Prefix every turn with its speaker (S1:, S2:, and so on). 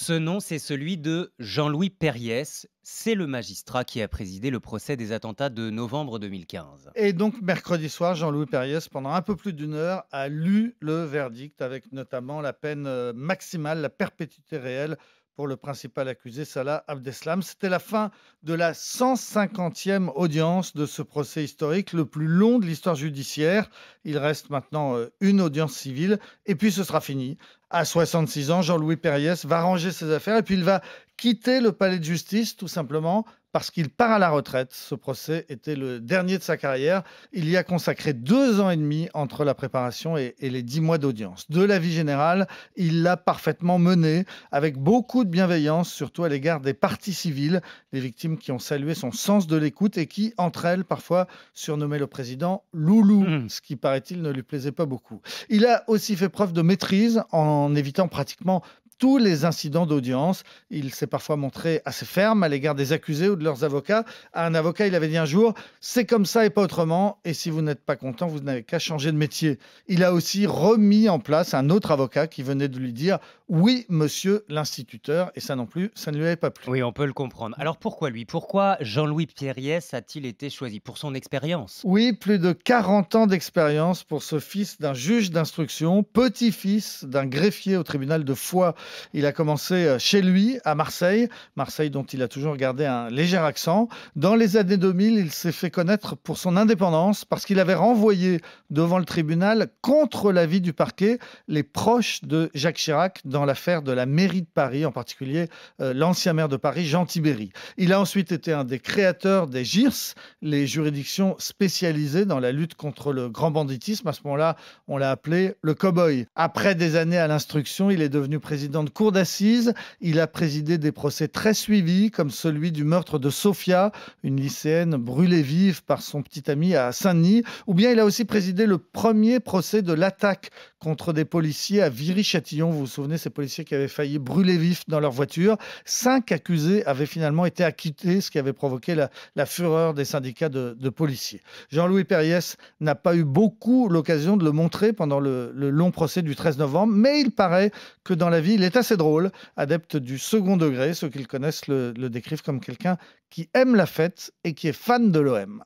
S1: Ce nom, c'est celui de Jean-Louis Perriès. C'est le magistrat qui a présidé le procès des attentats de novembre 2015.
S2: Et donc, mercredi soir, Jean-Louis Perriès, pendant un peu plus d'une heure, a lu le verdict avec notamment la peine maximale, la perpétuité réelle pour le principal accusé, Salah Abdeslam. C'était la fin de la 150e audience de ce procès historique, le plus long de l'histoire judiciaire. Il reste maintenant une audience civile et puis ce sera fini. À 66 ans, Jean-Louis Perriès va ranger ses affaires et puis il va quitter le palais de justice tout simplement parce qu'il part à la retraite. Ce procès était le dernier de sa carrière. Il y a consacré 2 ans et demi entre la préparation et les 10 mois d'audience. De la vie générale, il l'a parfaitement mené avec beaucoup de bienveillance, surtout à l'égard des parties civiles, les victimes qui ont salué son sens de l'écoute et qui, entre elles, parfois surnommaient le président Loulou,
S1: Mhm.
S2: ce qui, paraît-il, ne lui plaisait pas beaucoup. Il a aussi fait preuve de maîtrise en évitant pratiquement tous les incidents d'audience. Il s'est parfois montré assez ferme à l'égard des accusés ou de leurs avocats. À un avocat, il avait dit un jour: c'est comme ça et pas autrement, et si vous n'êtes pas content, vous n'avez qu'à changer de métier. Il a aussi remis en place un autre avocat qui venait de lui dire: oui, monsieur l'instituteur, et ça non plus, ça ne lui avait pas plu.
S1: Oui, on peut le comprendre. Alors pourquoi lui? Pourquoi Jean-Louis Perriès a-t-il été choisi? Pour son expérience?
S2: Oui, plus de 40 ans d'expérience pour ce fils d'un juge d'instruction, petit-fils d'un greffier au tribunal de Foix. Il a commencé chez lui, à Marseille, Marseille dont il a toujours gardé un léger accent. Dans les années 2000, il s'est fait connaître pour son indépendance parce qu'il avait renvoyé devant le tribunal, contre l'avis du parquet, les proches de Jacques Chirac dans l'affaire de la mairie de Paris, en particulier l'ancien maire de Paris, Jean Tibéri. Il a ensuite été un des créateurs des GIRS, les juridictions spécialisées dans la lutte contre le grand banditisme. À ce moment-là, on l'a appelé le cow-boy. Après des années à l'instruction, il est devenu président de cour d'assises. Il a présidé des procès très suivis, comme celui du meurtre de Sophia, une lycéenne brûlée vive par son petit ami à Saint-Denis. Ou bien il a aussi présidé le premier procès de l'attaque contre des policiers à Viry-Châtillon. Vous vous souvenez, ces policiers qui avaient failli brûler vifs dans leur voiture. 5 accusés avaient finalement été acquittés, ce qui avait provoqué la fureur des syndicats de policiers. Jean-Louis Perriès n'a pas eu beaucoup l'occasion de le montrer pendant le long procès du 13 novembre, mais il paraît que dans la vie, il est assez drôle, adepte du second degré. Ceux qui le connaissent le décrivent comme quelqu'un qui aime la fête et qui est fan de l'OM.